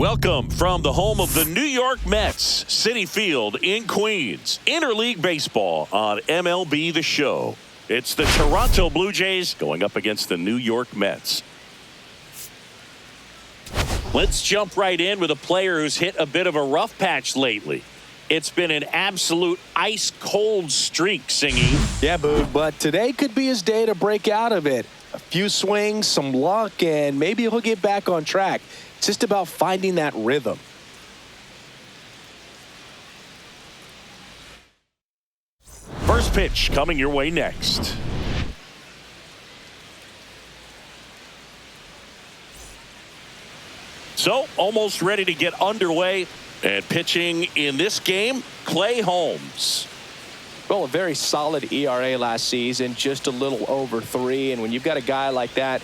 Welcome from the home of the New York Mets, Citi Field in Queens. Interleague baseball on MLB The Show. It's the Toronto Blue Jays going up against the New York Mets. Let's jump right in with a player who's hit a bit of a rough patch lately. It's been an absolute ice-cold streak, Singy. Yeah, Boog, but today could be his day to break out of it. A few swings, some luck, and maybe he'll get back on track. It's just about finding that rhythm. First pitch coming your way next. So, almost ready to get underway. And pitching in this game, Holmes. Well, a very solid ERA last season, just a little over 3. And when you've got a guy like that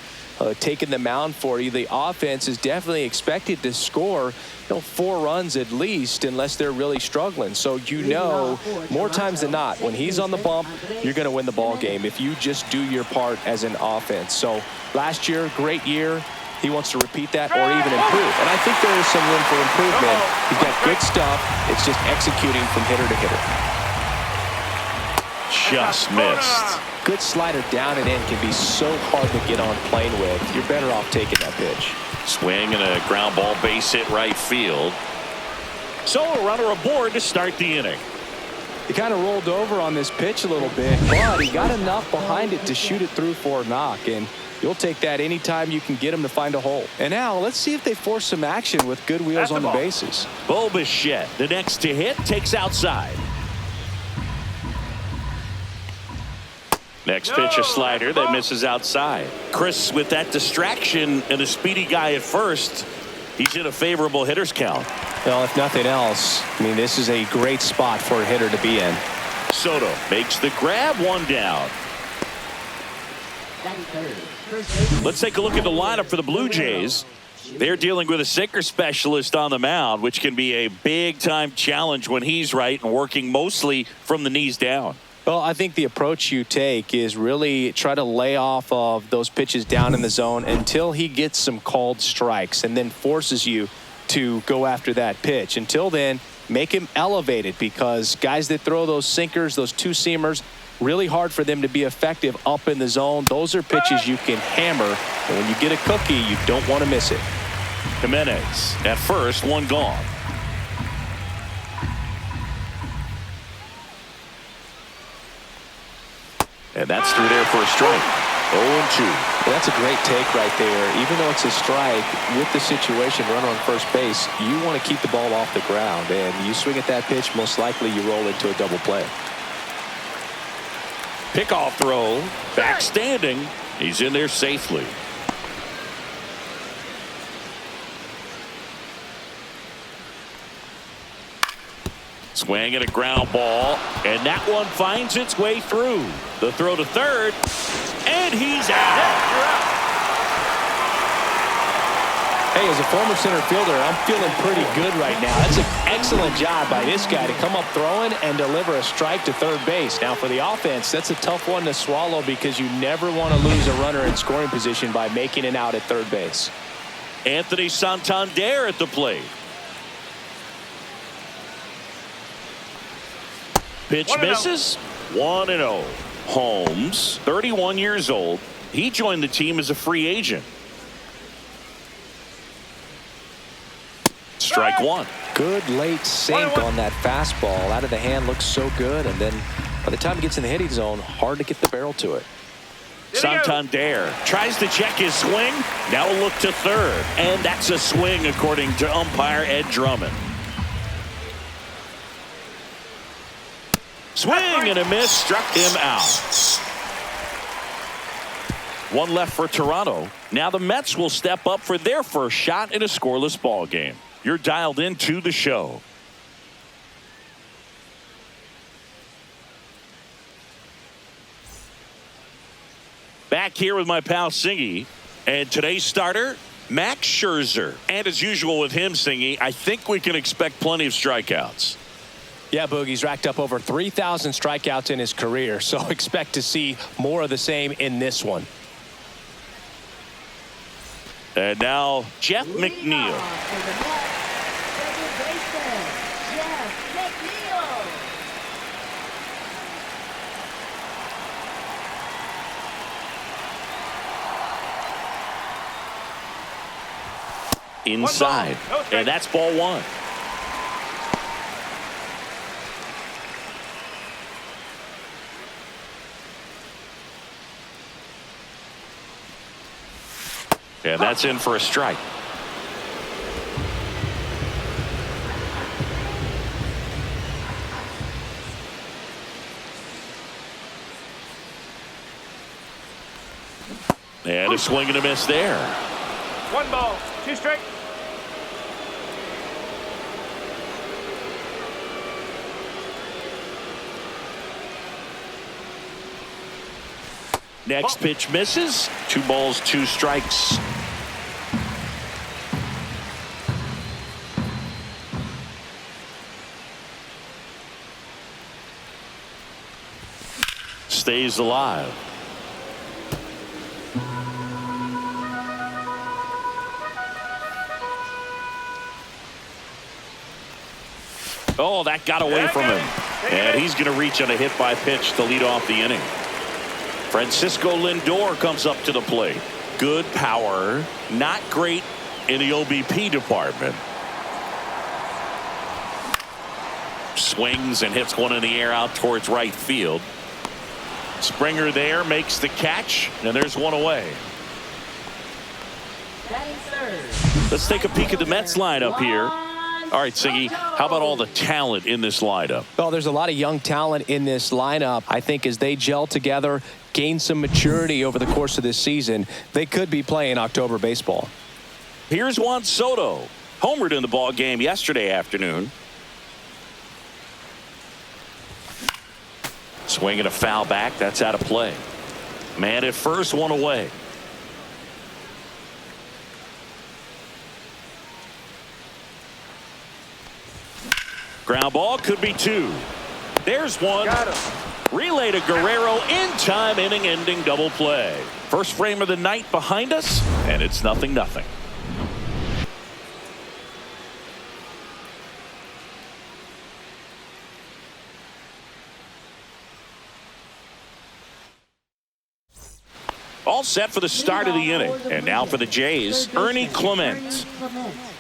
taking the mound for you, the offense is definitely expected to score 4 runs at least, unless they're really struggling. So more times than not, when he's on the bump, you're going to win the ball game if you just do your part as an offense. So last year, great year. He wants to repeat that or even improve. And I think there is some room for improvement. He's got good stuff. It's just executing from hitter to hitter. Just missed. Good slider down and in can be so hard to get on plane with. You're better off taking that pitch. Swing and a ground ball base hit right field. So a runner aboard to start the inning. He kind of rolled over on this pitch a little bit, but he got enough behind it to shoot it through for a knock. And you'll take that anytime you can get him to find a hole. And now let's see if they force some action with good wheels on the bases. Bichette, the next to hit, takes outside. Next pitch, a slider that misses outside. Chris, with that distraction and a speedy guy at first, he's in a favorable hitter's count. Well, if nothing else, I mean, this is a great spot for a hitter to be in. Soto makes the grab, 1 down. Let's take a look at the lineup for the Blue Jays. They're dealing with a sinker specialist on the mound, which can be a big-time challenge when he's right and working mostly from the knees down. Well, I think the approach you take is really try to lay off of those pitches down in the zone until he gets some called strikes and then forces you to go after that pitch. Until then, make him elevated, because guys that throw those sinkers, those two-seamers, really hard for them to be effective up in the zone. Those are pitches you can hammer, and when you get a cookie, you don't want to miss it. Jimenez at first, 1 gone. And that's through there for a strike. 0-2. That's a great take right there. Even though it's a strike, with the situation, runner on first base, you want to keep the ball off the ground. And you swing at that pitch, most likely you roll into a double play. Pickoff throw, back standing. He's in there safely. Swing and a ground ball, and that one finds its way through. The throw to third, and he's out. Hey, as a former center fielder, I'm feeling pretty good right now. That's an excellent job by this guy to come up throwing and deliver a strike to third base. Now, for the offense, that's a tough one to swallow, because you never want to lose a runner in scoring position by making it out at third base. Anthony Santander at the plate. Pitch misses. 1-0. Holmes, 31 years old. He joined the team as a free agent. Strike 1. Good late sink on that fastball. Out of the hand, looks so good. And then by the time he gets in the hitting zone, hard to get the barrel to it. Santander tries to check his swing. Now a look to third. And that's a swing, according to umpire Ed Drummond. Swing and a miss, struck him out. 1 left for Toronto. Now the Mets will step up for their first shot in a scoreless ball game. You're dialed into the show. Back here with my pal Singy, and today's starter, Scherzer. And as usual with him, Singy, I think we can expect plenty of strikeouts. Yeah, Boogie's racked up over 3,000 strikeouts in his career, so expect to see more of the same in this one. And now Jeff McNeil. Inside. And that's ball one. And that's in for a strike. And a swing and a miss there. 1 ball, 2 strikes. Next pitch misses. 2 balls, 2 strikes. Stays alive. Oh, that got away from him. And he's going to reach on a hit by pitch to lead off the inning. Francisco Lindor comes up to the plate. Good power, not great in the OBP department. Swings and hits one in the air out towards right field. Springer there makes the catch, and there's one away. Let's take a peek at the Mets lineup here. All right, Siggy, how about all the talent in this lineup? Well, there's a lot of young talent in this lineup. I think as they gel together, gain some maturity over the course of this season, they could be playing October baseball. Here's Juan Soto. Homered in the ball game yesterday afternoon. Swinging a foul back. That's out of play. Man at first, one away. Ground ball could be 2. There's one. Got him. Relay to Guerrero in time, inning-ending double play. First frame of the night behind us, and it's 0-0. All set for the start of the inning. And now for the Jays, Ernie Clement.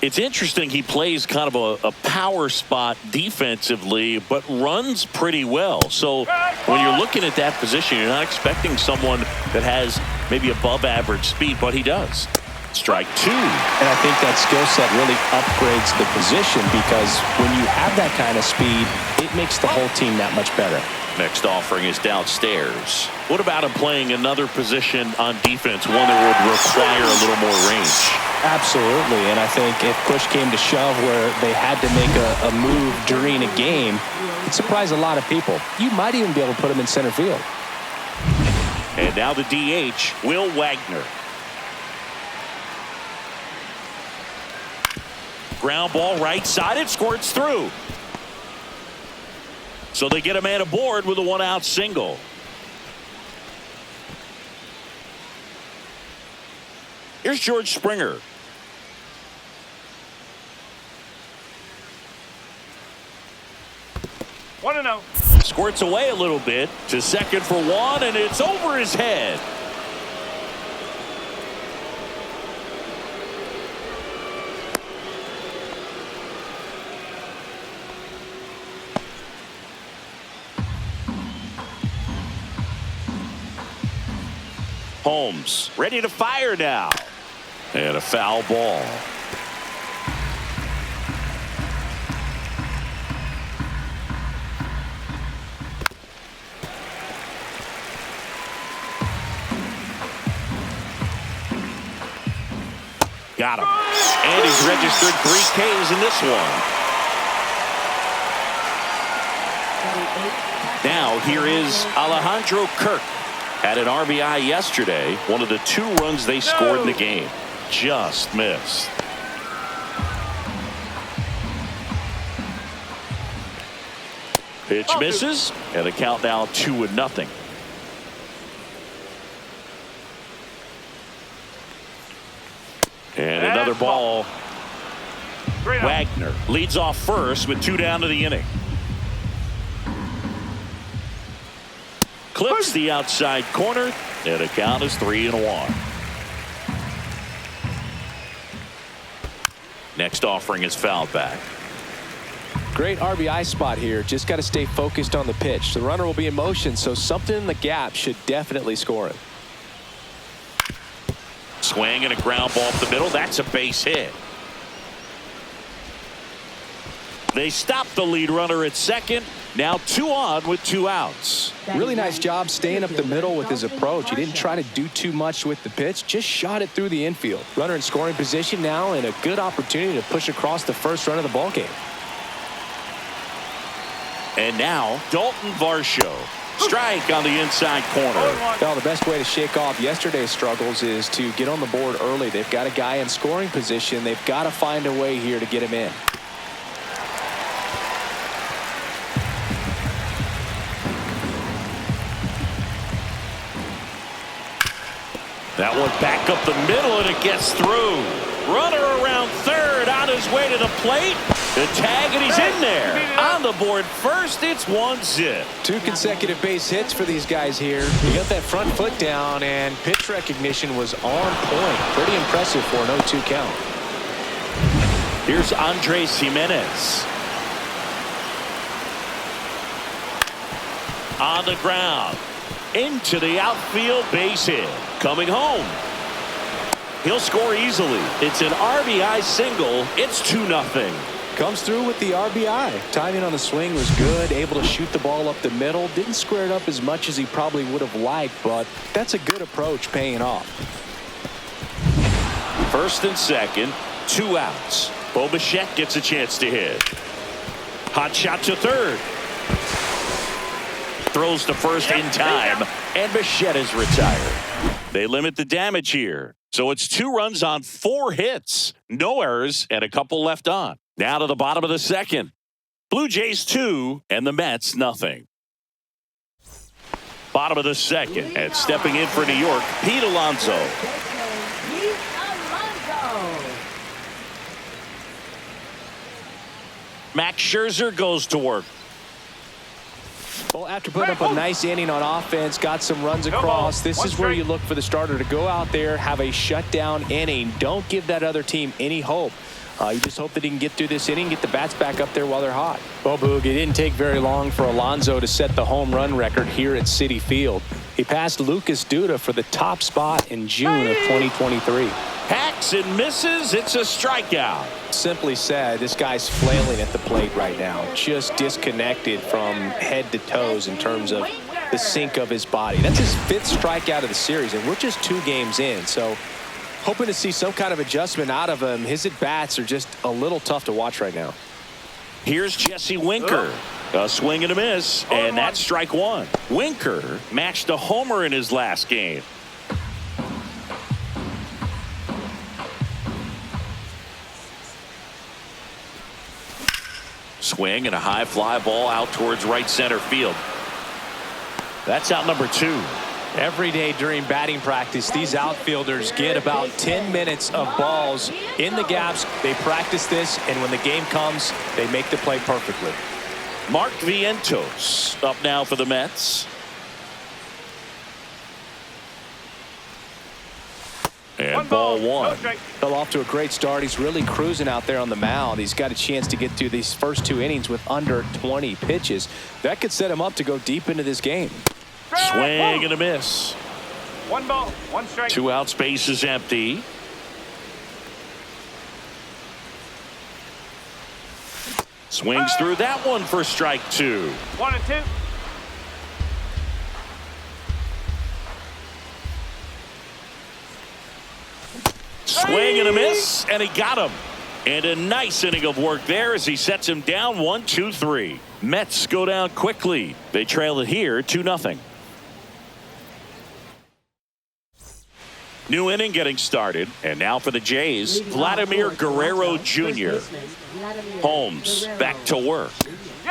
It's interesting he plays kind of a power spot defensively, but runs pretty well. So when you're looking at that position, you're not expecting someone that has maybe above average speed, but he does. Strike 2. And I think that skill set really upgrades the position because when you have that kind of speed, it makes the whole team that much better. Next offering is downstairs. What about him playing another position on defense, one that would require a little more range? Absolutely, and I think if push came to shove where they had to make a move during a game, it'd surprise a lot of people. You might even be able to put him in center field. And now the DH, Will Wagner. Ground ball right side, it squirts through. So they get a man aboard with a 1-out single. Here's George Springer. One and out. Squirts away a little bit to second for 1, and it's over his head. Holmes ready to fire now. And a foul ball. Got him. And he's registered 3 Ks in this one. Now here is Alejandro Kirk. Had an RBI yesterday. One of the 2 runs they scored in the game. Just missed. Pitch misses. And the count now 2-0. And another ball. 3-0. Wagner leads off first with 2 down to the inning. Clips the outside corner, and the count is 3-1. Next offering is fouled back. Great RBI spot here. Just got to stay focused on the pitch. The runner will be in motion, so something in the gap should definitely score him. Swing and a ground ball up the middle. That's a base hit. They stop the lead runner at second. Now 2 on with 2 outs. Really nice job staying up the middle with his approach. He didn't try to do too much with the pitch, just shot it through the infield. Runner in scoring position now, and a good opportunity to push across the first run of the ball game. And now Dalton Varsho. Strike on the inside corner. Well, the best way to shake off yesterday's struggles is to get on the board early. They've got a guy in scoring position. They've got to find a way here to get him in. That one back up the middle, and it gets through. Runner around third, on his way to the plate. The tag, and he's in there. On the board first, it's 1-0. 2 consecutive base hits for these guys here. He got that front foot down, and pitch recognition was on point. Pretty impressive for an 0-2 count. Here's Andres Jimenez. On the ground. Into the outfield, base hit. Coming home. He'll score easily. It's an RBI single. It's 2-0. Comes through with the RBI. Timing on the swing was good. Able to shoot the ball up the middle. Didn't square it up as much as he probably would have liked, but that's a good approach paying off. First and second, 2 outs. Bo Bichette gets a chance to hit. Hot shot to third. Throws to first in time, and Bichette is retired. They limit the damage here. So it's 2 runs on 4 hits. No errors and a couple left on. Now to the bottom of the second. Blue Jays 2 and the Mets nothing. Bottom of the second, and stepping in for New York, Pete Alonso. Max Scherzer goes to work. Well, after putting up a nice inning on offense, got some runs across, this is where you look for the starter to go out there, have a shutdown inning. Don't give that other team any hope. You just hope that he can get through this inning, get the bats back up there while they're hot. Well, Boog, it didn't take very long for Alonso to set the home run record here at Citi Field. He passed Lucas Duda for the top spot in June of 2023. Hacks and misses. It's a strikeout. Simply said, this guy's flailing at the plate right now. Just disconnected from head to toes in terms of the sync of his body. That's his 5th strikeout of the series, and we're just 2 games in. So hoping to see some kind of adjustment out of him. His at-bats are just a little tough to watch right now. Here's Jesse Winker. A swing and a miss, and that's strike 1. Winker matched a homer in his last game. Swing and a high fly ball out towards right center field. That's out number 2. Every day during batting practice, these outfielders get about 10 minutes of balls in the gaps. They practice this, and when the game comes, they make the play perfectly. Mark Vientos up now for the Mets. And ball 1. Fell off to a great start. He's really cruising out there on the mound. He's got a chance to get through these first 2 innings with under 20 pitches. That could set him up to go deep into this game. Swing and a miss. 1 ball, 1 strike. 2 outs, base is empty. Swings through that one for strike 2. 1 and 2. Swing and a miss, and he got him. And a nice inning of work there as he sets him down 1-2-3. Mets go down quickly. They trail it here 2-0. New inning getting started, and now for the Jays, Vladimir Guerrero Jr. Holmes back to work.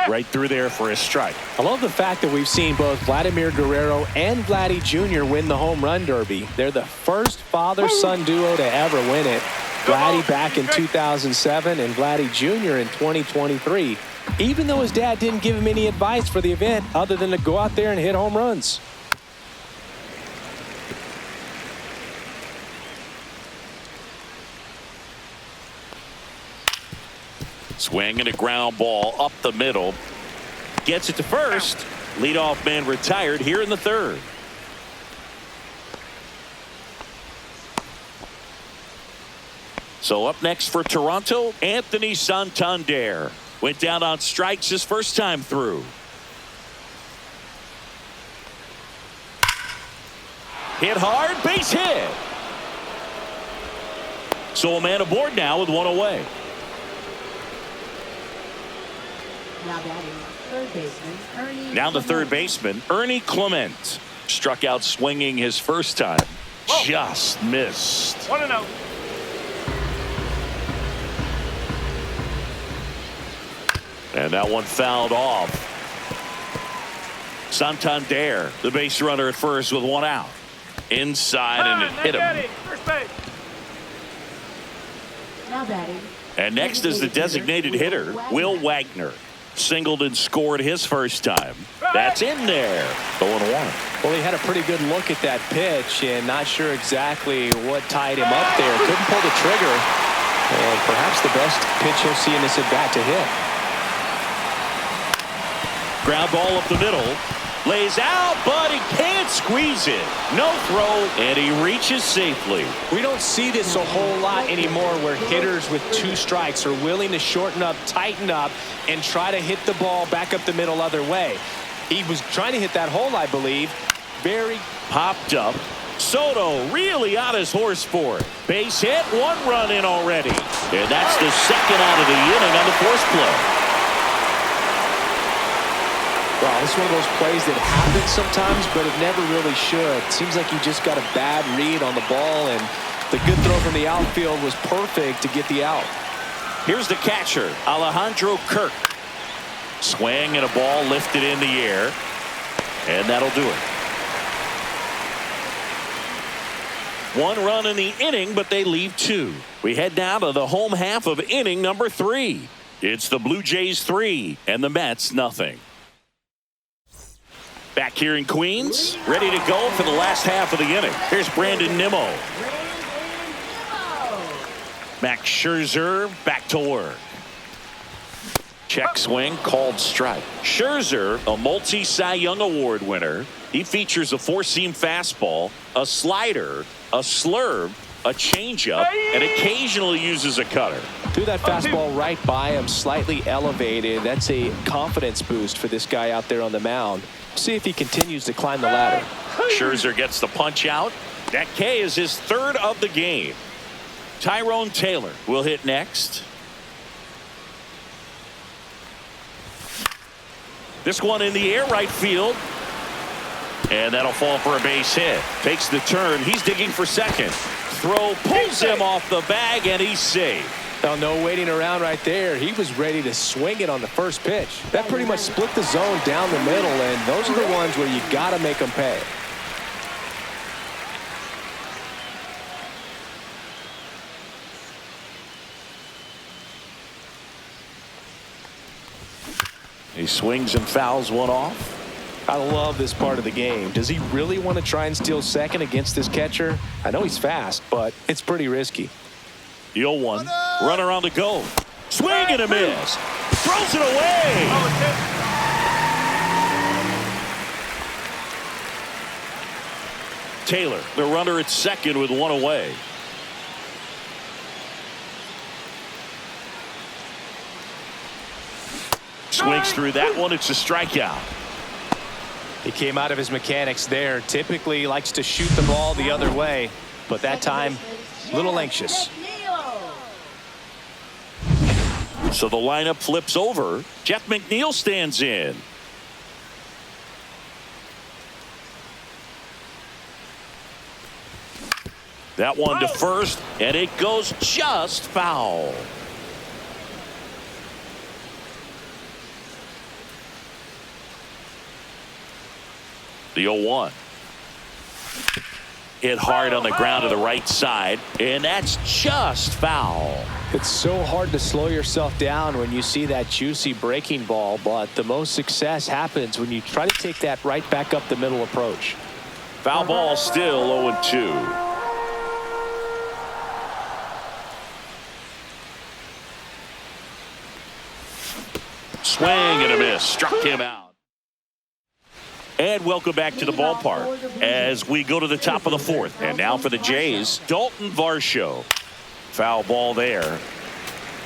Right through there for his strike. I love the fact that we've seen both Vladimir Guerrero and Vladdy Jr. win the home run derby. They're the first father-son duo to ever win it. Vladdy back in 2007 and Vladdy Jr. in 2023, even though his dad didn't give him any advice for the event other than to go out there and hit home runs. Swing and a ground ball up the middle. Gets it to first. Leadoff man retired here in the third. So up next for Toronto, Anthony Santander. Went down on strikes his first time through. Hit hard, base hit. So a man aboard now with one away. Now the third baseman, Ernie Clement. Struck out swinging his first time. Whoa. Just missed. 1-0. And that one fouled off. Santander, the base runner at first with one out. Inside and it hit him. First base. Now batting. And next is the designated hitter, Will Wagner. Singled and scored his first time. That's in there. 0-1. Well, he had a pretty good look at that pitch and not sure exactly what tied him up there. Couldn't pull the trigger. And perhaps the best pitch he'll see in this at bat to hit. Ground ball up the middle. Lays out, but he can't squeeze it. No throw, and he reaches safely. We don't see this a whole lot anymore where hitters with two strikes are willing to shorten up, tighten up, and try to hit the ball back up the middle other way. He was trying to hit that hole, I believe. Very popped up. Soto really on his horse for it. Base hit, one run in already. And that's the second out of the inning on the force play. Well, this is one of those plays that happens sometimes, but it never really should. Seems like he just got a bad read on the ball, and the good throw from the outfield was perfect to get the out. Here's the catcher, Alejandro Kirk. Swing and a ball lifted in the air, and that'll do it. One run in the inning, but they leave two. We head now to the home half of inning number 3. It's the Blue Jays 3 and the Mets nothing. Back here in Queens, ready to go for the last half of the inning. Here's Brandon Nimmo. Max Scherzer back to work. Check swing, called strike. Scherzer, a multi-Cy Young Award winner. He features a four-seam fastball, a slider, a slurve, a changeup, and occasionally uses a cutter. Threw that fastball right by him, slightly elevated. That's a confidence boost for this guy out there on the mound. See if he continues to climb the ladder. Scherzer gets the punch out. That K is his third of the game. Tyrone Taylor will hit next. This one in the air, right field. And that'll fall for a base hit. Takes the turn. He's digging for second. Throw pulls him off the bag, and he's safe. Now, no waiting around right there. He was ready to swing it on the first pitch. That pretty much split the zone down the middle, and those are the ones where you got to make them pay. He swings and fouls one off. I love this part of the game. Does he really want to try and steal second against this catcher? I know he's fast, but it's pretty risky. The 0-1. Runner on the go. Swing and a miss. Throws it away. Taylor, the runner at second with one away. Swings through that one. It's a strikeout. He came out of his mechanics there. Typically likes to shoot the ball the other way, but that time a little anxious. So the lineup flips over. Jeff McNeil stands in. That one to first, and it goes just foul. The 0-1. Hit hard on the ground to the right side, and that's just foul. It's so hard to slow yourself down when you see that juicy breaking ball, but the most success happens when you try to take that right back up the middle approach. Foul ball, still 0-2. Swing and a miss. Struck him out. And welcome back to the ballpark as we go to the top of the fourth. And now for the Jays, Dalton Varsho. Foul ball there.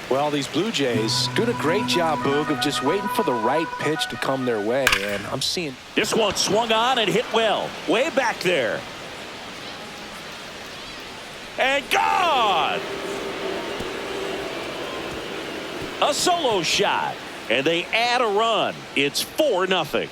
Well, these Blue Jays doing a great job, Boog, of just waiting for the right pitch to come their way. And I'm seeing this one swung on and hit well. Way back there. And gone! A solo shot. And they add a run. It's 4-0.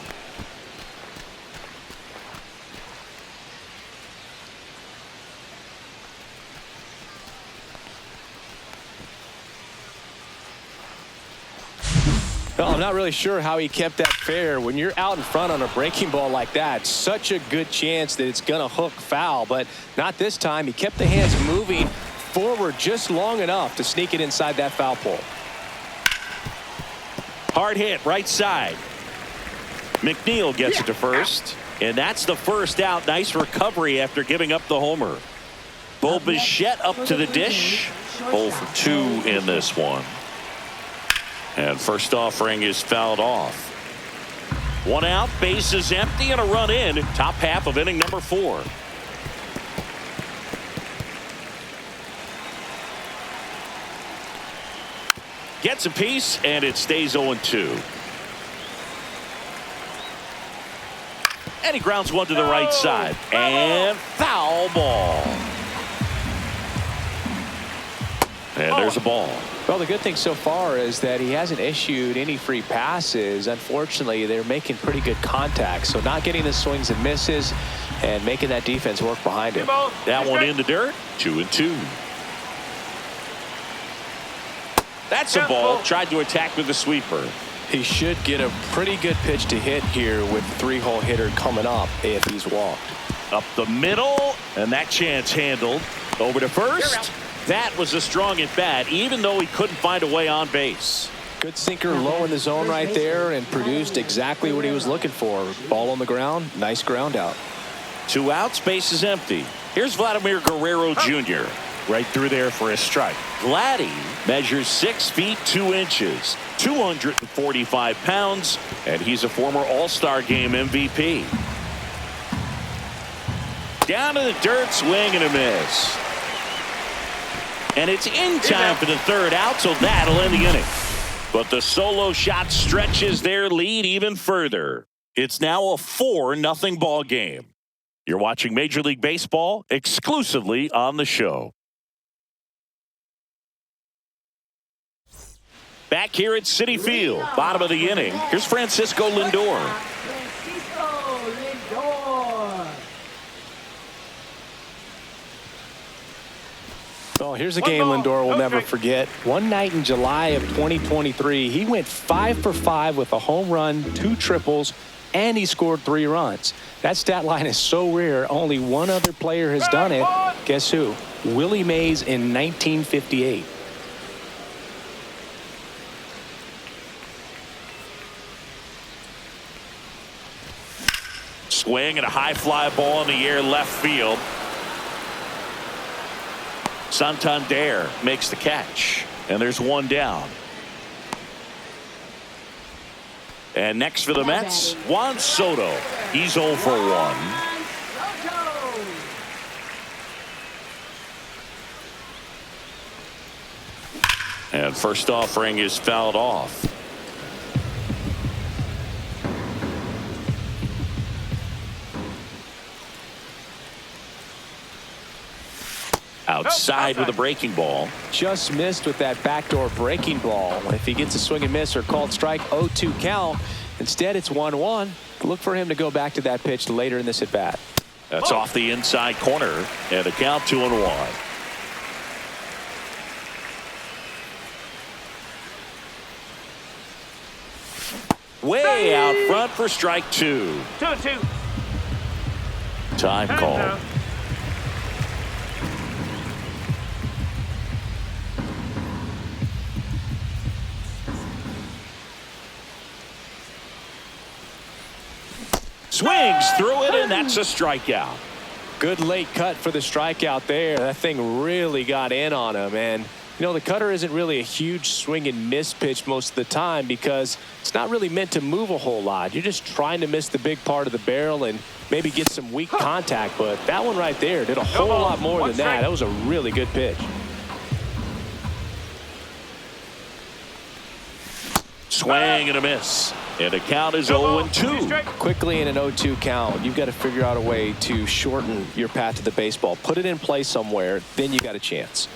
Well, I'm not really sure how he kept that fair. When you're out in front on a breaking ball like that, such a good chance that it's going to hook foul, but not this time. He kept the hands moving forward just long enough to sneak it inside that foul pole. Hard hit, right side. McNeil gets it to first, and that's the first out. Nice recovery after giving up the homer. Bo Bichette up to the dish. 0 for 2 in this one. And first offering is fouled off. One out, base is empty, and a run in. Top half of inning number 4. Gets a piece, and it stays 0-2. And he grounds one to the right side. And foul ball. And there's a ball. Well, the good thing so far is that he hasn't issued any free passes. Unfortunately, they're making pretty good contact. So not getting the swings and misses and making that defense work behind him. That one in the dirt. 2-2. That's a ball. Tried to attack with the sweeper. He should get a pretty good pitch to hit here with the 3-hole hitter coming up if he's walked. Up the middle, and that chance handled. Over to first. That was a strong at bat, even though he couldn't find a way on base. Good sinker low in the zone right there and produced exactly what he was looking for. Ball on the ground. Nice ground out. 2 outs, base is empty. Here's Vladimir Guerrero Jr. right through there for a strike. Vladdy measures 6 feet 2 inches, 245 pounds, and he's a former All-Star Game MVP. Down to the dirt, swing and a miss. And it's in time for the 3rd out, so that'll end the inning. But the solo shot stretches their lead even further. It's now a 4-0 ball game. You're watching Major League Baseball exclusively on the show. Back here at Citi Field, bottom of the inning. Here's Francisco Lindor. Oh, here's a game Lindor will never forget. One night in July of 2023, he went 5 for 5 with a home run, 2 triples, and he scored 3 runs. That stat line is so rare, only one other player has done it. Guess who? Willie Mays in 1958. Swing and a high fly ball in the air left field. Santander makes the catch, and there's one down. And next for the Mets, Juan Soto. He's 0 for 1. And first offering is fouled off. Outside with a breaking ball. Just missed with that backdoor breaking ball. If he gets a swing and miss or called strike, 0-2 count. Instead, it's 1-1. Look for him to go back to that pitch later in this at bat. That's off the inside corner, and the count 2-1. Way out front for strike 2. 2-2. Time call. swings through it, and that's a strikeout. Good late cut for the strikeout there. That thing really got in on him. And, you know, the cutter isn't really a huge swing and miss pitch most of the time because it's not really meant to move a whole lot. You're just trying to miss the big part of the barrel and maybe get some weak contact. But that one right there did a whole lot more than that. That was a really good pitch. Swing and a miss. And the count is 0-2. Quickly in an 0-2 count, you've got to figure out a way to shorten your path to the baseball. Put it in play somewhere, then you got a chance.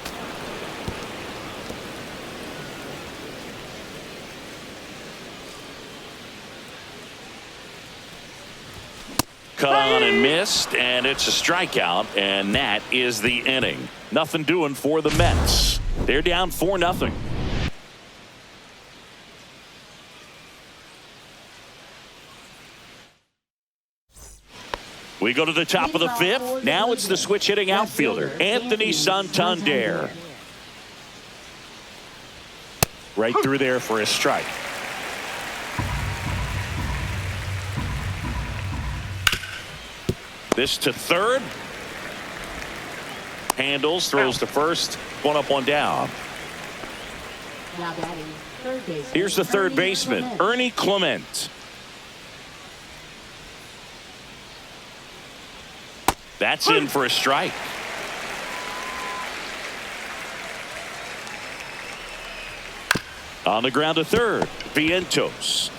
Cut on and missed, and it's a strikeout, and that is the inning. Nothing doing for the Mets. They're down 4-0. We go to the top of the fifth. Now it's the switch hitting outfielder, Anthony Santander. Right through there for a strike. This to third. Handles, throws to first. One up, one down. Here's the third baseman, Ernie Clement. That's in for a strike. On the ground to third, Vientos.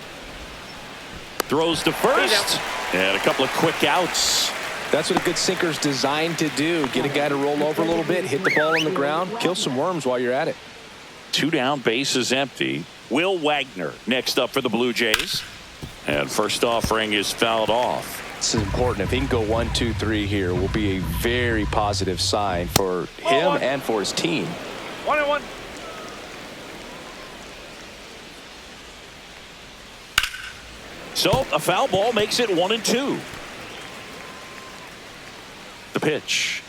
Throws to first. And a couple of quick outs. That's what a good sinker's designed to do. Get a guy to roll over a little bit, hit the ball on the ground, kill some worms while you're at it. 2 down, bases empty. Will Wagner next up for the Blue Jays. And first offering is fouled off. This is important. If he can go 1, 2, 3 here, will be a very positive sign for him and for his team. 1-1. So a foul ball makes it 1-2. The pitch.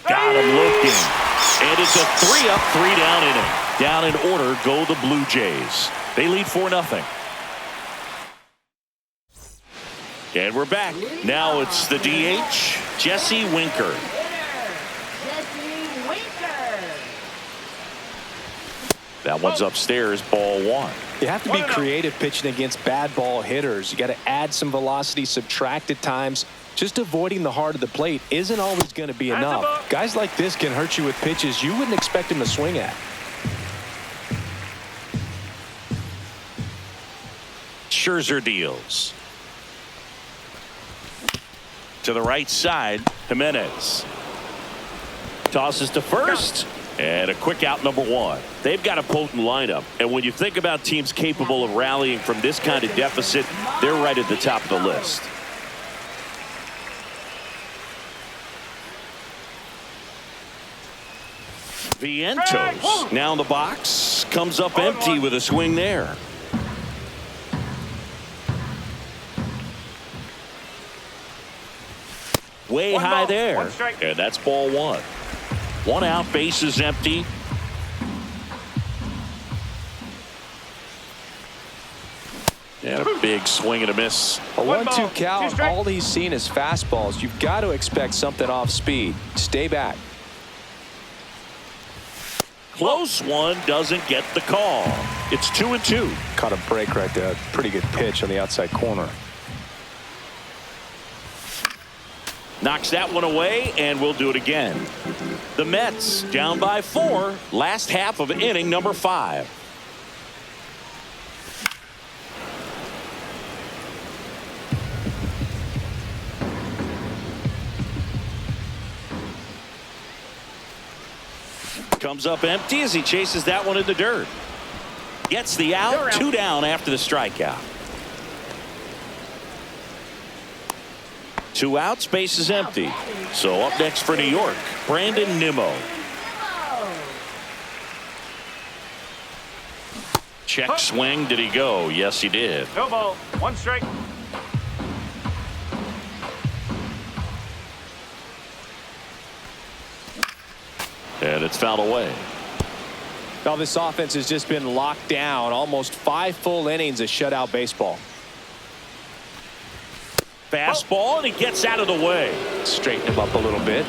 Got him looking. And it's a 3-up, 3-down inning. Down in order go the Blue Jays. They lead 4-0. And we're back. Now it's the DH, Jesse Winker. That one's upstairs, ball 1. You have to be creative pitching against bad ball hitters. You got to add some velocity, subtract at times. Just avoiding the heart of the plate isn't always going to be enough. Guys like this can hurt you with pitches you wouldn't expect him to swing at. Scherzer deals. To the right side, Jimenez. Tosses to first. And a quick out, number 1. They've got a potent lineup. And when you think about teams capable of rallying from this kind of deficit, they're right at the top of the list. Vientos now in the box. Comes up empty with a swing there. Way high there. And that's ball 1. 1 out, bases empty. And a big swing and a miss. A 1-2 count. All he's seen is fastballs. You've got to expect something off speed. Stay back. Close one, doesn't get the call. It's 2-2. Caught a break right there. Pretty good pitch on the outside corner. Knocks that one away, and we'll do it again. The Mets down by 4. Last half of inning number 5. Comes up empty as he chases that one in the dirt. Gets the out. 2 down after the strikeout. 2 outs, base is empty. So up next for New York, Brandon Nimmo. Check swing. Did he go? Yes, he did. No ball. 1 strike. And it's fouled away. Now this offense has just been locked down. Almost 5 full innings of shutout baseball. Fastball, and he gets out of the way. Straighten him up a little bit.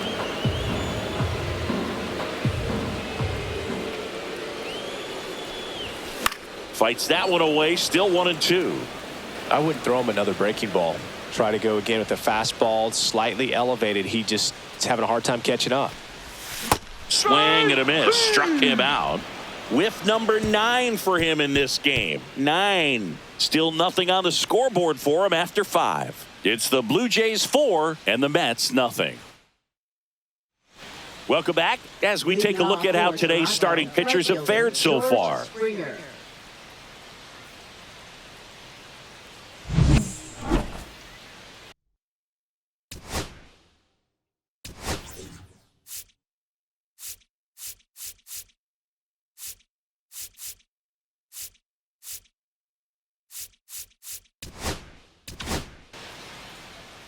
Fights that one away, still 1-2. I wouldn't throw him another breaking ball. Try to go again with the fastball, slightly elevated. He just is having a hard time catching up. Swing and a miss, struck him out. Whiff number 9 for him in this game. 9. Still nothing on the scoreboard for him after 5. It's the Blue Jays 4 and the Mets nothing. Welcome back as we take a look at how today's starting pitchers have fared so far.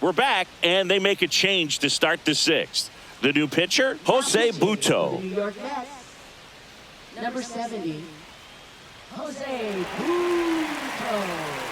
We're back, and they make a change to start the 6th. The new pitcher, Jose Butto. New York Mets, number 70, Jose Butto.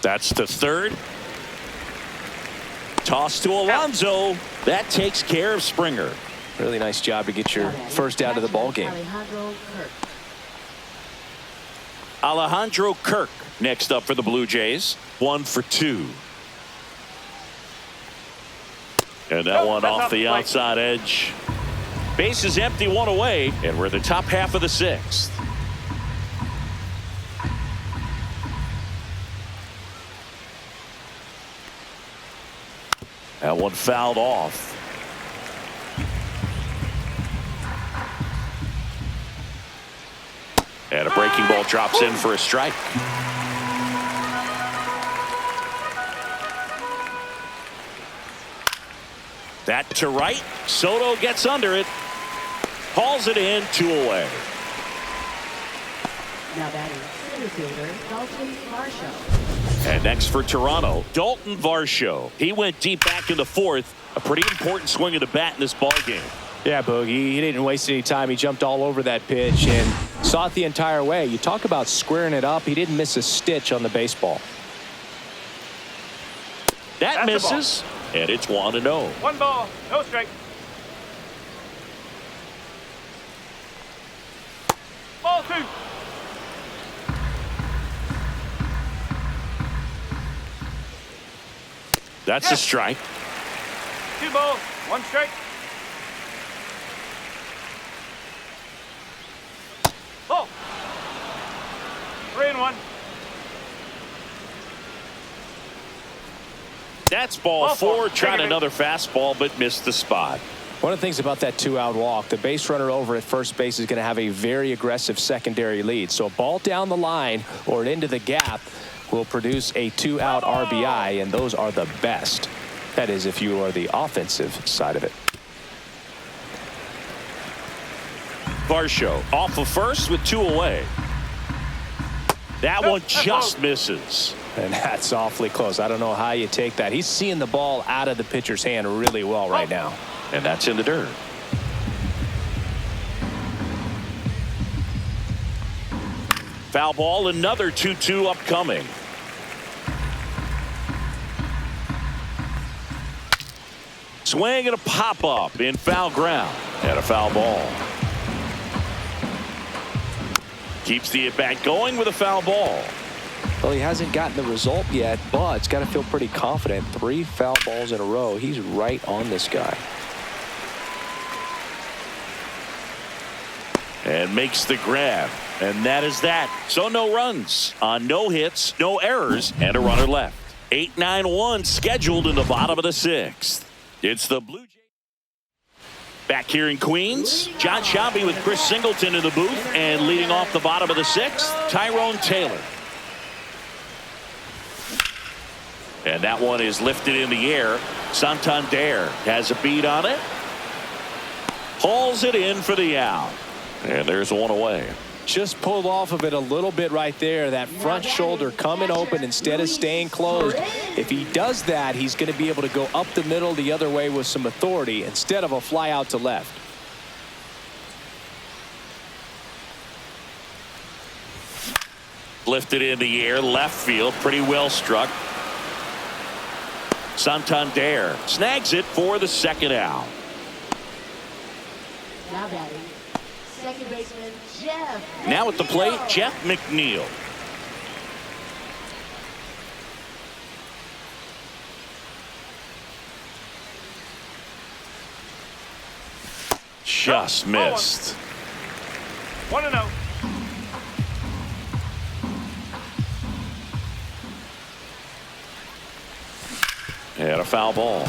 That's the 3rd. Toss to Alonso. That takes care of Springer. Really nice job to get your first out of the ball game. Alejandro Kirk next up for the Blue Jays. 1 for 2. And that one off the outside edge. Base is empty, 1 away, and we're in the top half of the 6th. That one fouled off. And a breaking ball drops in for a strike. That to right. Soto gets under it. Hauls it in, 2 away. Now batting center fielder Dalton Varsho. And next for Toronto, Dalton Varsho. He went deep back in the 4th. A pretty important swing of the bat in this ball game. Yeah, Boogie, he didn't waste any time. He jumped all over that pitch and saw it the entire way. You talk about squaring it up. He didn't miss a stitch on the baseball. That misses, and it's 1-0. 1 ball, no strike. Ball 2. That's a strike. 2 balls, 1 strike. Ball. 3-1. That's ball 4. Tried another fastball, but missed the spot. One of the things about that 2-out walk, the base runner over at first base is going to have a very aggressive secondary lead. So a ball down the line or into the gap will produce a 2-out RBI, and those are the best. That is, if you are the offensive side of it. Varsho off of first with 2 away. That one just misses. And that's awfully close. I don't know how you take that. He's seeing the ball out of the pitcher's hand really well right now. And that's in the dirt. Foul ball, another 2-2 upcoming. Swing and a pop-up in foul ground. And a foul ball. Keeps the at-bat going with a foul ball. Well, he hasn't gotten the result yet, but it's got to feel pretty confident. 3 foul balls in a row. He's right on this guy. And makes the grab. And that is that. So no runs on no hits, no errors, and a runner left. 8-9-1 scheduled in the bottom of the 6th. It's the Blue Jays. Back here in Queens, John Shabby with Chris Singleton in the booth, and leading off the bottom of the sixth, Tyrone Taylor. And that one is lifted in the air. Santander has a beat on it. Hauls it in for the out. And there's one away. Just pulled off of it a little bit right there. That front shoulder coming open instead of staying closed. If he does that, he's going to be able to go up the middle the other way with some authority instead of a fly out to left. Lifted in the air, left field, pretty well struck. Santander snags it for the second out. Now batting, second baseman Jeff. Now at the plate, Jeff McNeil. Just missed. 1-0. And a foul ball.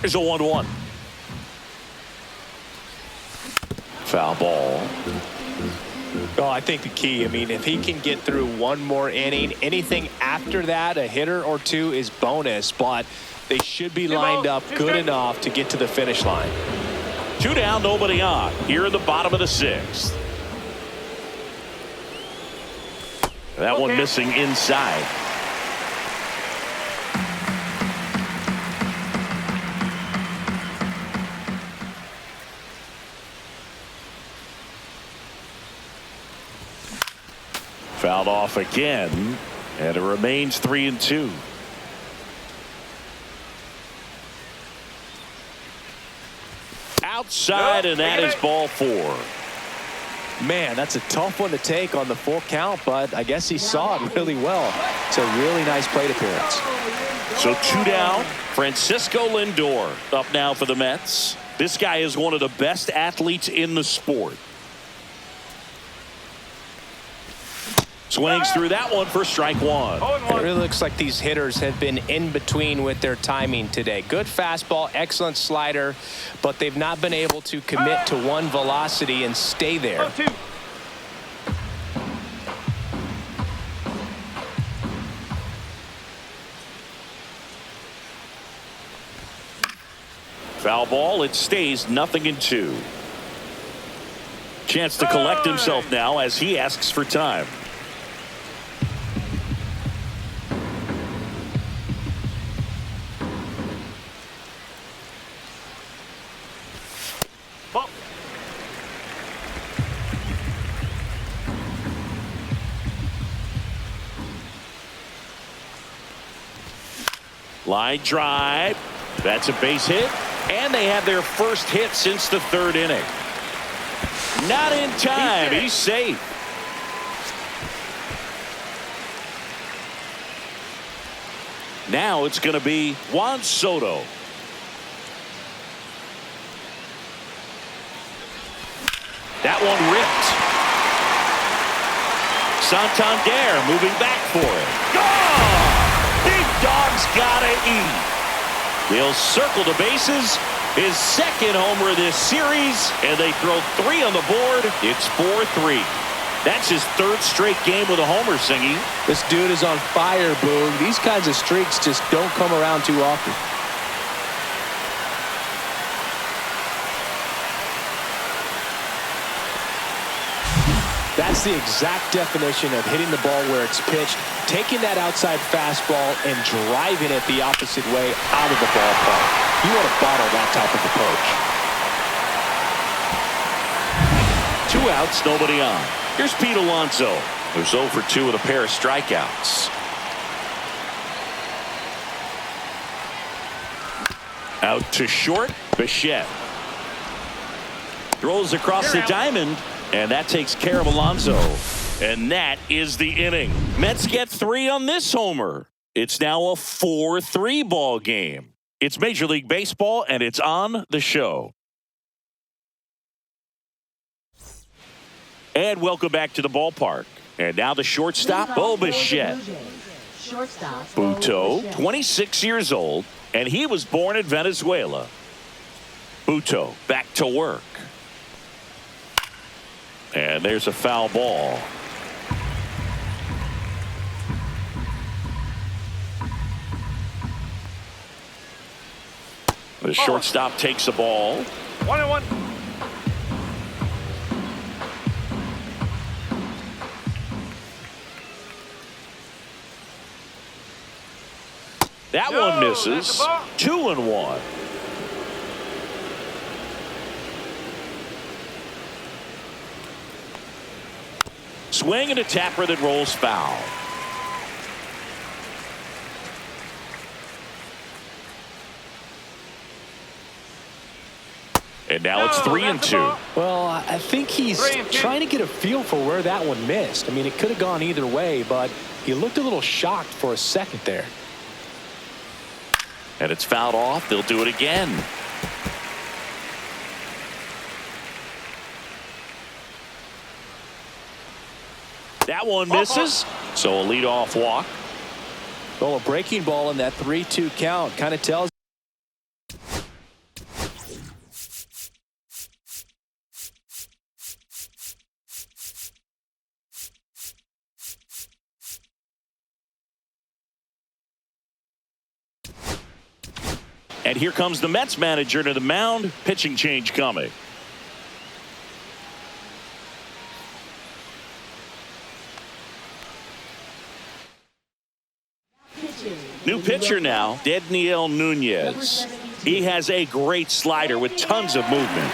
Here's a 1-1. Foul ball. Oh, I think the key, I mean, if he can get through one more inning, anything after that, a hitter or two is bonus, but they should be lined up good enough to get to the finish line. 2 down, nobody on. Here in the bottom of the sixth. That one missing inside. Fouled off again, and it remains 3-2. Outside, and that is ball 4. Man, that's a tough one to take on the full count, but I guess he saw it really well. It's a really nice plate appearance. So 2 down. Francisco Lindor up now for the Mets. This guy is one of the best athletes in the sport. Swings through that one for strike 1. It really looks like these hitters have been in between with their timing today. Good fastball, excellent slider, but they've not been able to commit to one velocity and stay there. Foul ball. It stays 0-2. Chance to collect himself now as he asks for time. Line drive. That's a base hit. And they have their first hit since the 3rd inning. Not in time. He's safe. Now it's going to be Juan Soto. That one ripped. Santander moving back for it. Gone! Big dog's gotta eat. They'll circle the bases. His second homer of this series, and they throw 3 on the board. It's 4-3. That's his 3rd straight game with a homer, Singy. This dude is on fire, Boog. These kinds of streaks just don't come around too often. That's the exact definition of hitting the ball where it's pitched, taking that outside fastball and driving it the opposite way out of the ballpark. You want to bottle that type of approach. 2 outs, nobody on. Here's Pete Alonso, who's 0 for 2 with a pair of strikeouts. Out to short, Bichette. Throws across the diamond. And that takes care of Alonso. And that is the inning. Mets get 3 on this homer. It's now a 4-3 ball game. It's Major League Baseball, and it's on the show. And welcome back to the ballpark. And now the shortstop, Bichette. Shortstop. Buto, 26 years old, and he was born in Venezuela. Buto back to work. And there's a foul ball. The shortstop takes the ball. 1-1. That No, one that's misses. a ball. 2-1. Swing and a tapper that rolls foul. And now it's No, 3-2. Well, I think he's 3-2. trying to get a feel for where that one missed. I mean, it could have gone either way, but he looked a little shocked for a second there. And it's fouled off. They'll do it again. That one misses. So a leadoff walk. Well, a breaking ball in that 3-2 count kind of tells. And here comes the Mets manager to the mound. Pitching change coming. New pitcher now, Dedniel Nunez. He has a great slider with tons of movement.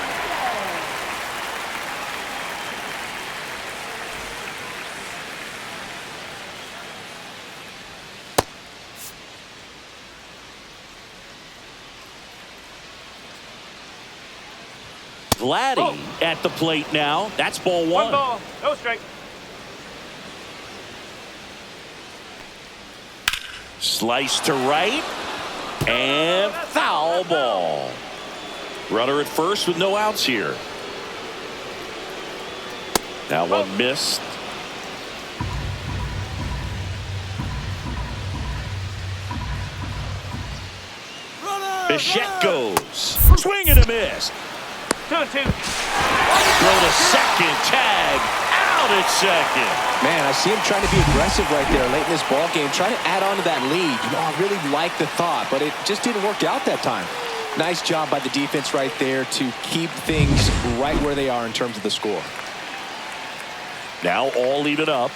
Vladdy at the plate now. That's ball one. 1 ball. No strike. Slice to right. And foul ball. Runner at first with no outs here. That one missed. Bichette goes. Swing and a miss. 2-2. Throw to second. Tag. Out at second. Man, I see him trying to be aggressive right there late in this ball game, trying to add on to that lead. You know, I really like the thought, but it just didn't work out that time. Nice job by the defense right there to keep things right where they are in terms of the score. Now all even up.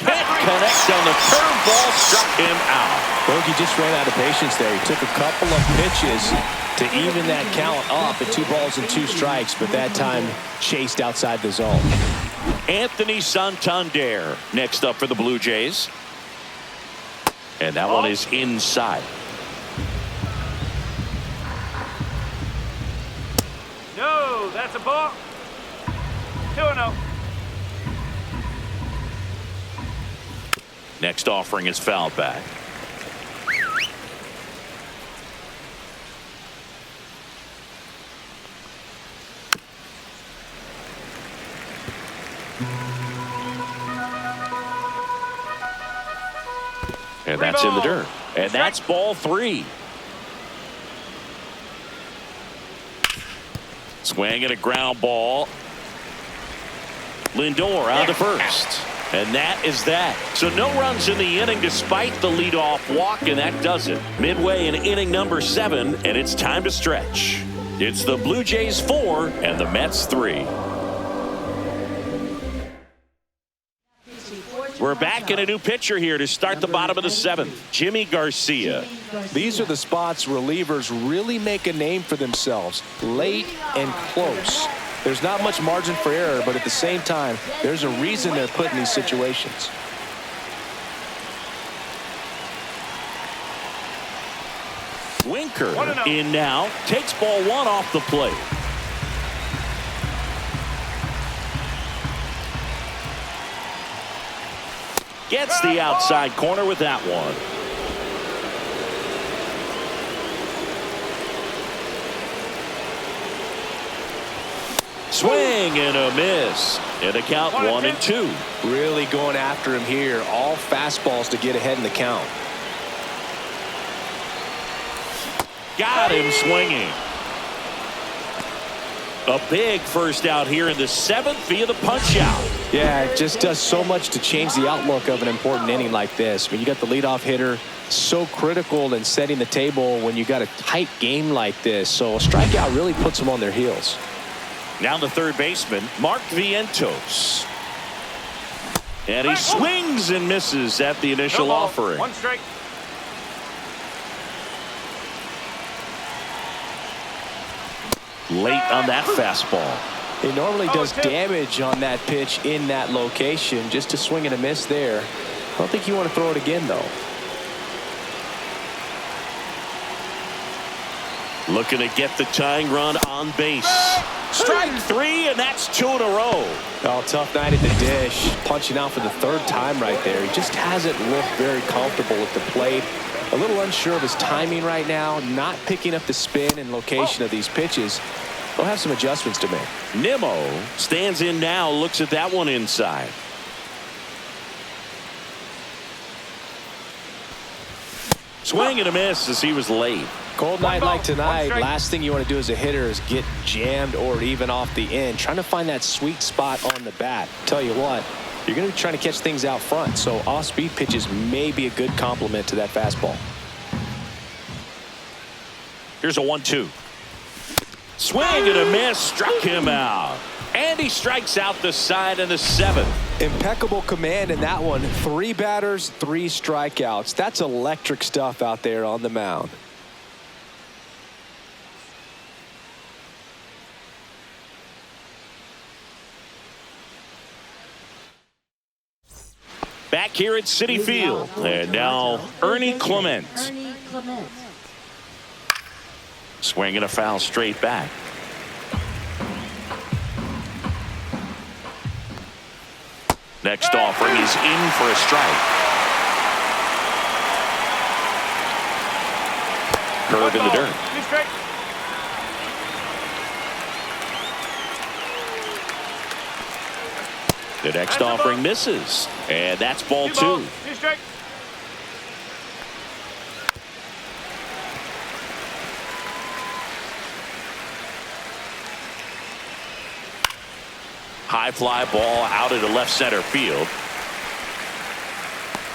Can't connect on the curveball. Struck him out. Bogey just ran out of patience there. He took a couple of pitches to even that count up at 2 balls and 2 strikes, but that time chased outside the zone. Anthony Santander next up for the Blue Jays. And that one is inside. No, that's a ball. 2-0. Next offering is fouled back. And that's in the dirt. And that's ball 3. Swing and a ground ball. Lindor on to first. And that is that. So no runs in the inning despite the leadoff walk, and that does it. Midway in inning number 7, and it's time to stretch. It's the Blue Jays 4 and the Mets 3. We're back in a new pitcher here to start the bottom of the 7th. Jimmy Garcia. These are the spots relievers really make a name for themselves, late and close. There's not much margin for error, but at the same time, there's a reason they're put in these situations. Winker in now, takes ball 1 off the plate. Gets the outside corner with that one. Swing and a miss. And the count 1-2. Really going after him here. All fastballs to get ahead in the count. Got him swinging. A big first out here in the 7th via the punch out. Yeah, it just does so much to change the outlook of an important inning like this. I mean, you got the leadoff hitter, so critical in setting the table when you got a tight game like this. So a strikeout really puts them on their heels. Now the third baseman, Mark Vientos. And he swings and misses at the initial offering. 1 strike. Late on that fastball. He normally does damage on that pitch in that location. Just to swing and a miss there. I don't think you want to throw it again, though. Looking to get the tying run on base. Strike 3, and that's 2 in a row. Oh, tough night at the dish. Punching out for the 3rd time right there. He just hasn't looked very comfortable at the plate. A little unsure of his timing right now. Not picking up the spin and location of these pitches. He'll have some adjustments to make. Nimmo stands in now, looks at that one inside. Swing and a miss as he was late. Cold night like tonight, last thing you want to do as a hitter is get jammed or even off the end. Trying to find that sweet spot on the bat. Tell you what, you're going to be trying to catch things out front, so off-speed pitches may be a good complement to that fastball. Here's a 1-2. Swing and a miss, struck him out. And he strikes out the side in the 7th. Impeccable command in that one. 3 batters, 3 strikeouts. That's electric stuff out there on the mound. Back here at Citi Field. And now Ernie Clement. Swinging a foul straight back. Next offering is in for a strike. Curve in the dirt. 2 strike. The next offering misses. And that's ball 2. 2 strike. High fly ball out into left center field.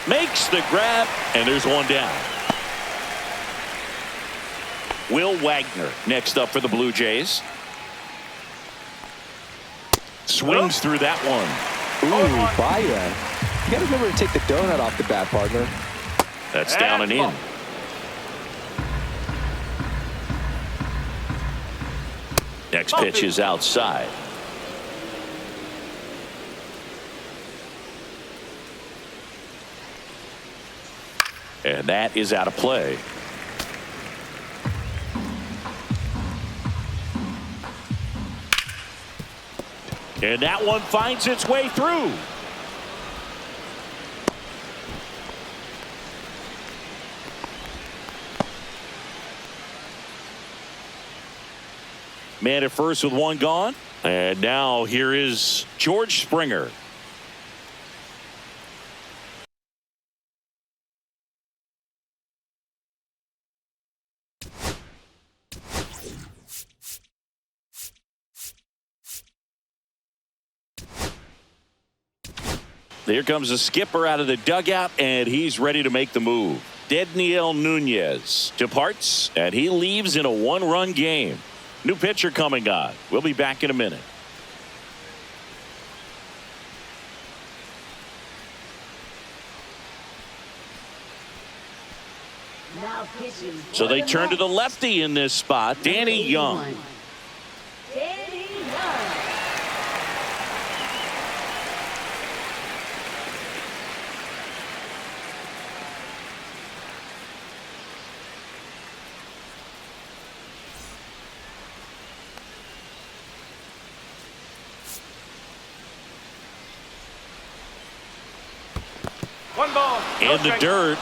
Makes the grab, and there's one down. Will Wagner next up for the Blue Jays. Swings through that one. Ooh, Baya. You got to remember to take the donut off the bat, partner. That's down and in. Next pitch is outside. And that is out of play. And that one finds its way through. Man at first with one gone. And now here is George Springer. Here comes the skipper out of the dugout, and he's ready to make the move. Dedniel Nunez departs, and he leaves in a 1-run game. New pitcher coming on. We'll be back in a minute. So they turn to the lefty in this spot, Danny Young. Danny Young. One ball. In the dirt.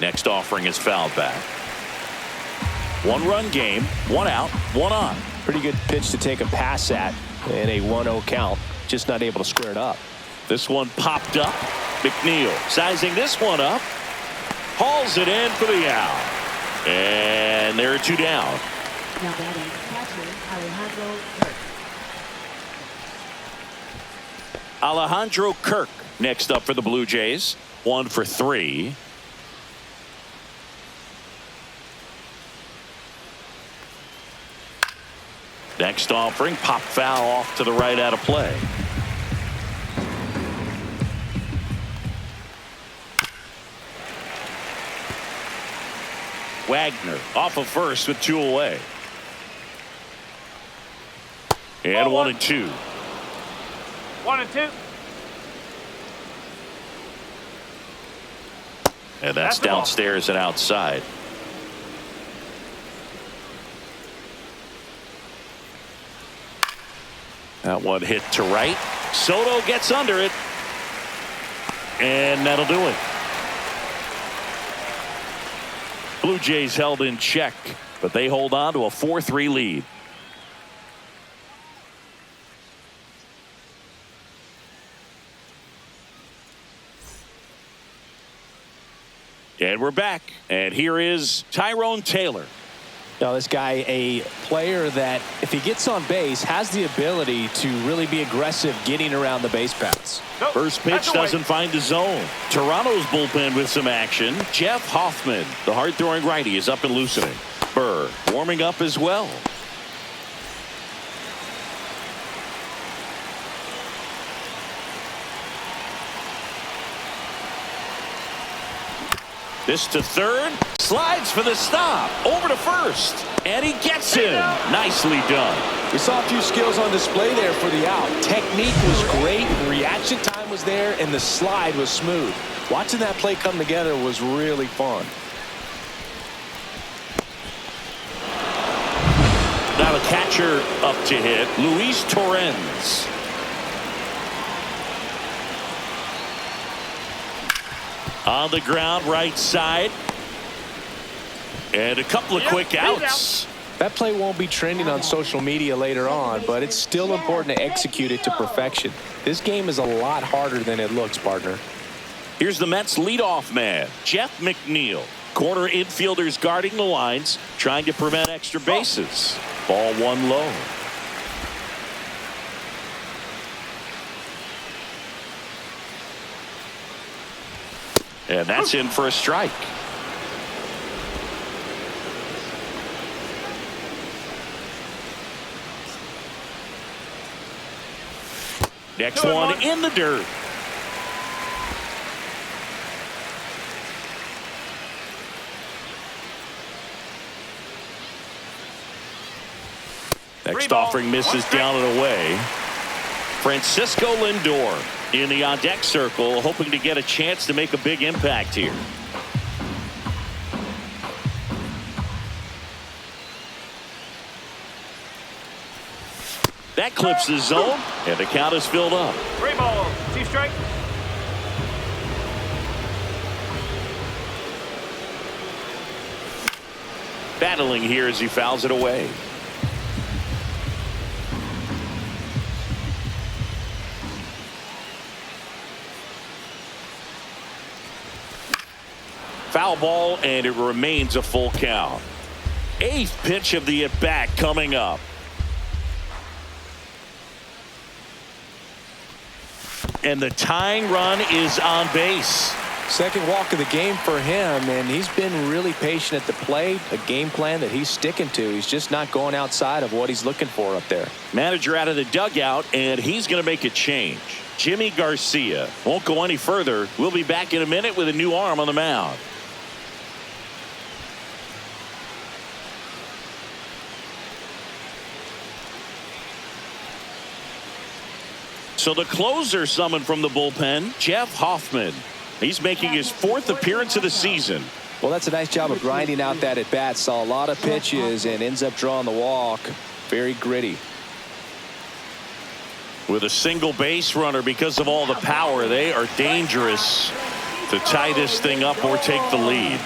Next offering is fouled back. 1-run game, 1 out, 1 on. Pretty good pitch to take a pass at in a 1-0 count. Just not able to square it up. This one popped up. McNeil sizing this one up. Hauls it in for the out. And there are 2 down. Now batting, catcher Alejandro Kirk. Alejandro Kirk next up for the Blue Jays. 1 for 3. Next offering, pop foul off to the right out of play. Wagner off of first with 2 away. And 1 and 2. 1 and 2. And that's downstairs and outside. That one hit to right. Soto gets under it. And that'll do it. Blue Jays held in check, but they hold on to a 4-3 lead. And we're back. And here is Tyrone Taylor. Now, this guy, a player that, if he gets on base, has the ability to really be aggressive getting around the base paths. Nope, First pitch doesn't find the zone. Toronto's bullpen with some action. Jeff Hoffman, the hard-throwing righty, is up and loosening. Burr warming up as well. This to third, slides for the stop, over to first, and he gets him. Nicely done. We saw a few skills on display there for the out. Technique was great, reaction time was there, and the slide was smooth. Watching that play come together was really fun. Now the catcher up to hit, Luis Torrens. On the ground, right side. And a couple of quick outs. That play won't be trending on social media later on, but it's still important to execute it to perfection. This game is a lot harder than it looks, partner. Here's the Mets leadoff man, Jeff McNeil. Corner infielders guarding the lines, trying to prevent extra bases. Ball 1 low. And that's in for a strike. Next one in the dirt. Next offering misses down and away. Francisco Lindor in the on-deck circle, hoping to get a chance to make a big impact here. That clips the zone, and the count is filled up. 3 balls, 2 strikes. Battling here as he fouls it away. Foul ball, and it remains a full count. 8th pitch of the at-bat coming up. And the tying run is on base. Second walk of the game for him, and he's been really patient at the plate. A game plan that he's sticking to. He's just not going outside of what he's looking for up there. Manager out of the dugout, and he's going to make a change. Jimmy Garcia won't go any further. We'll be back in a minute with a new arm on the mound. So the closer summoned from the bullpen, Jeff Hoffman. He's making his 4th appearance of the season. Well, that's a nice job of grinding out that at bat. Saw a lot of pitches and ends up drawing the walk. Very gritty. With a single base runner, because of all the power, they are dangerous. to tie this thing up or take the lead.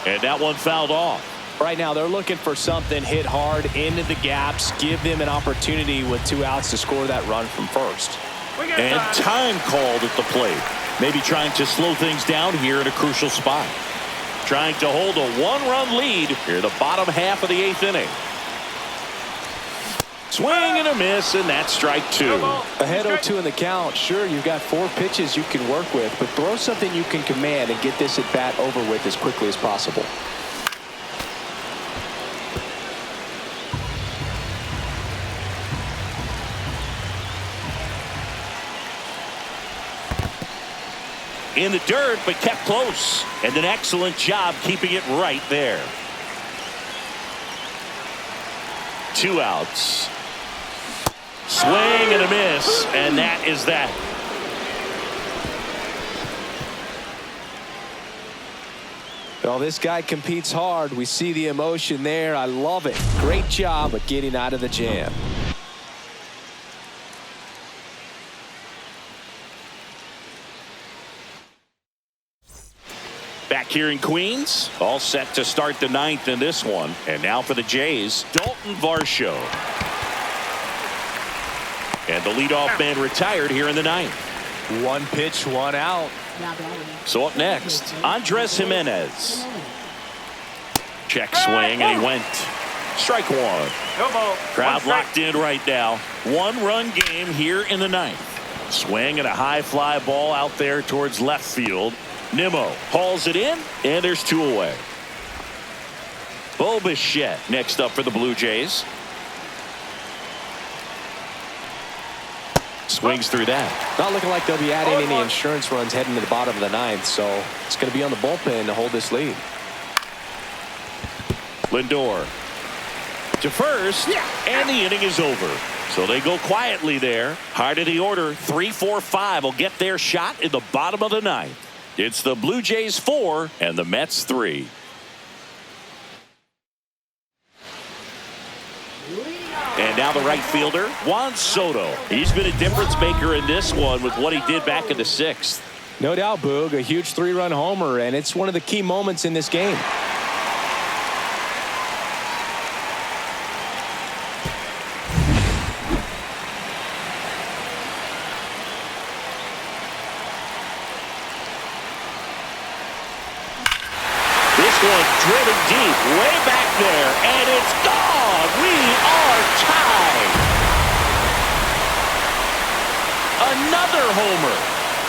And that one fouled off. Right now, they're looking for something hit hard into the gaps, give them an opportunity with 2 outs to score that run from first. And time called at the plate. Maybe trying to slow things down here in a crucial spot. Trying to hold a 1-run lead here in the bottom half of the 8th inning. Swing and a miss, and that's strike 2. Ahead 0-2 in the count. Sure, you've got 4 pitches you can work with, but throw something you can command and get this at bat over with as quickly as possible. In the dirt, but kept close. And an excellent job keeping it right there. 2 outs. Swing and a miss, and that is that. Well, this guy competes hard. We see the emotion there. I love it. Great job of getting out of the jam. Back here in Queens, all set to start the 9th in this one. And now for the Jays, Dalton Varsho. And the leadoff man retired here in the 9th. 1 pitch, 1 out. So up next, Andres Jimenez. Check swing, and he went. Strike 1. No ball. Crowd locked in right now. 1-run game here in the 9th. Swing and a high fly ball out there towards left field. Nimmo hauls it in, and there's 2 away. Bo Bichette next up for the Blue Jays. Swings through that. Not looking like they'll be adding any insurance runs heading to the bottom of the 9th, so it's going to be on the bullpen to hold this lead. Lindor to first, and the inning is over. So they go quietly there. Heart of the order, 3-4-5 will get their shot in the bottom of the 9th. It's the Blue Jays 4 and the Mets 3. And now the right fielder, Juan Soto. He's been a difference maker in this one with what he did back in the 6th. No doubt, Boog, a huge 3-run homer, and it's one of the key moments in this game. Drilling deep, way back there, and it's gone. We are tied. Another homer.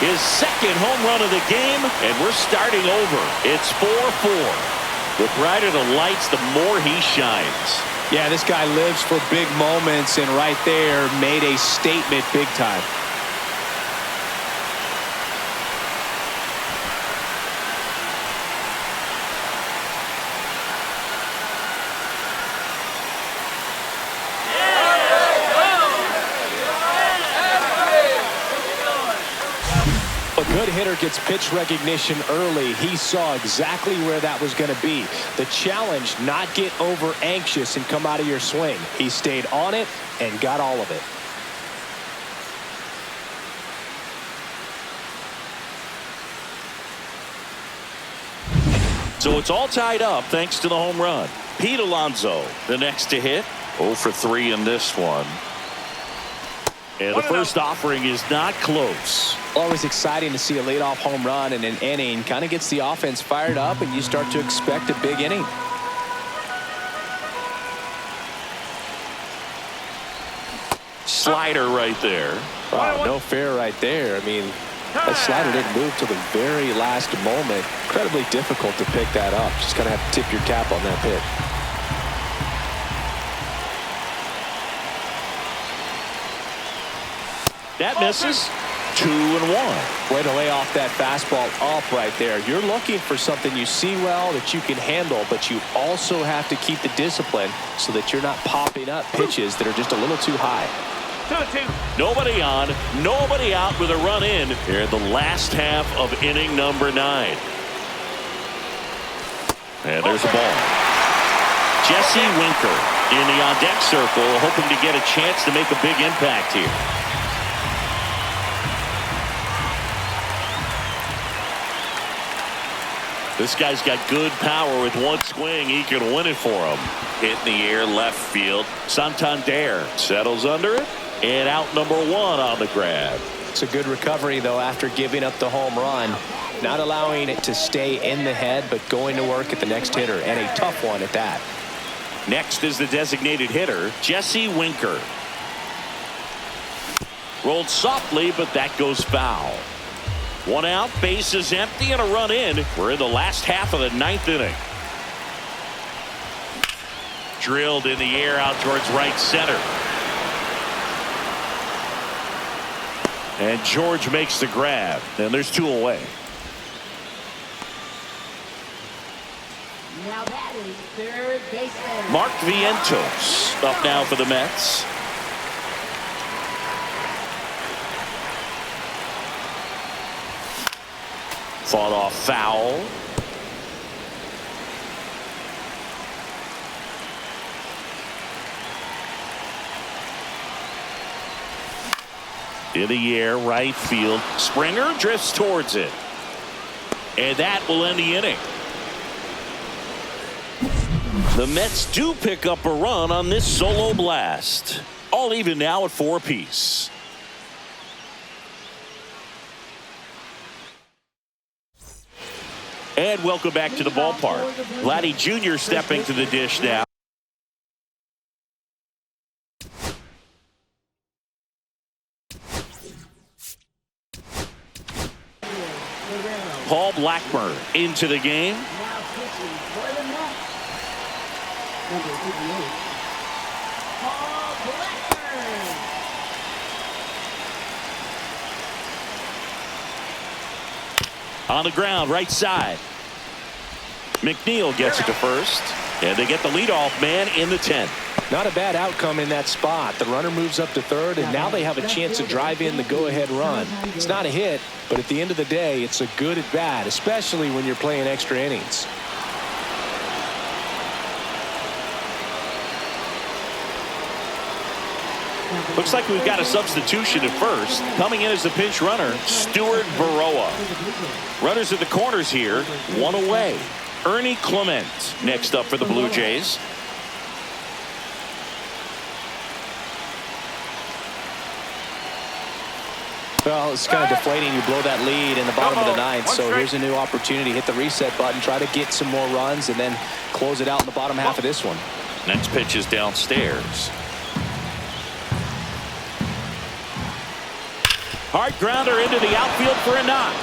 His 2nd home run of the game, and we're starting over. It's 4-4. The brighter the lights, the more he shines. Yeah, this guy lives for big moments, and right there made a statement big time. Good hitter gets pitch recognition early. He saw exactly where that was going to be. The challenge, not get over anxious and come out of your swing. He stayed on it and got all of it. So it's all tied up thanks to the home run. Pete Alonso, the next to hit. 0 for 3 in this one. And the first offering is not close. Always exciting to see a leadoff home run in an inning. Kind of gets the offense fired up, and you start to expect a big inning. Slider right there. Wow, no fair right there. I mean, that slider didn't move till the very last moment. Incredibly difficult to pick that up. Just kind of have to tip your cap on that pitch. That misses. 2-1. Way to lay off that fastball up right there. You're looking for something you see well that you can handle, but you also have to keep the discipline so that you're not popping up pitches that are just a little too high. 2-2. Nobody on, nobody out with a run in here in the last half of inning number 9. And there's a ball. Jesse Winker in the on-deck circle, hoping to get a chance to make a big impact here. This guy's got good power. With one swing, he can win it for him. Hit in the air left field. Santander settles under it, and out number 1 on the grab. It's a good recovery, though, after giving up the home run. Not allowing it to stay in the head, but going to work at the next hitter, and a tough one at that. Next is the designated hitter, Jesse Winker. Rolled softly, but that goes foul. 1 out, base is empty, and a run in. We're in the last half of the 9th inning. Drilled in the air out towards right center. And George makes the grab, and there's 2 away. Now batting, third baseman. Mark Vientos up now for the Mets. Fought off foul. In the air, right field. Springer drifts towards it. And that will end the inning. The Mets do pick up a run on this solo blast. All even now at 4 apiece. And welcome back to the ballpark. Vladdy Jr. stepping to the dish now. Paul Blackburn into the game. Now pitching for the Mets. Number 58. Paul Blackburn. On the ground, right side. McNeil gets it to first. And they get the leadoff man in the 10th. Not a bad outcome in that spot. The runner moves up to third, and now they have a chance to drive in the go-ahead run. It's not a hit, but at the end of the day, it's a good at bat, especially when you're playing extra innings. Looks like we've got a substitution at first. Coming in as the pinch runner, Stuart Baroa. Runners at the corners here, 1 away. Ernie Clement next up for the Blue Jays. Well, it's kind of deflating. You blow that lead in the bottom of the 9th, so here's a new opportunity. Hit the reset button, try to get some more runs, and then close it out in the bottom half of this one. Next pitch is downstairs. Hard grounder into the outfield for a knock.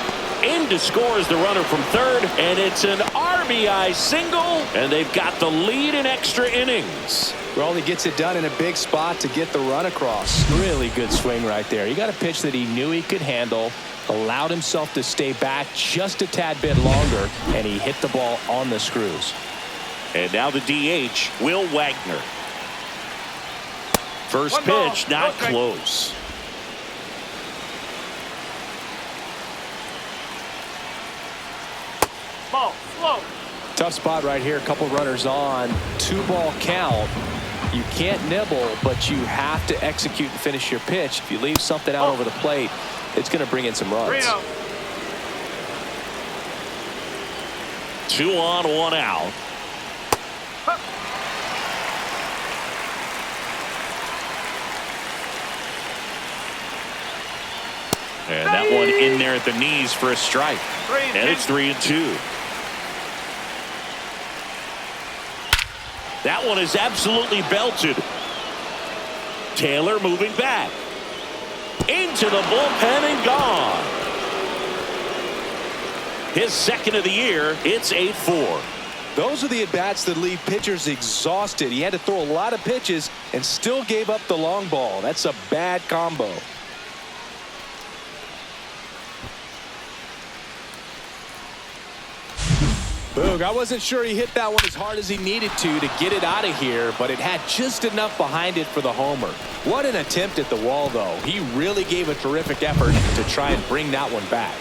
In to score is the runner from third, and it's an RBI single, and they've got the lead in extra innings. Well, he gets it done in a big spot to get the run across. Really good swing right there. He got a pitch that he knew he could handle, allowed himself to stay back just a tad bit longer, and he hit the ball on the screws. And now the DH, Will Wagner. First pitch, not close. Ball, slow. Tough spot right here. A couple runners on. 2-ball count. You can't nibble, but you have to execute and finish your pitch. If you leave something out over the plate, it's going to bring in some runs. 2 on, 1 out. And that one in there at the knees for a strike. And it's 3-2. That one is absolutely belted. Taylor moving back. Into the bullpen and gone. His second of the year. It's 8-4. Those are the at-bats that leave pitchers exhausted. He had to throw a lot of pitches and still gave up the long ball. That's a bad combo. Boog, I wasn't sure he hit that one as hard as he needed to get it out of here, but it had just enough behind it for the homer. What an attempt at the wall, though. He really gave a terrific effort to try and bring that one back.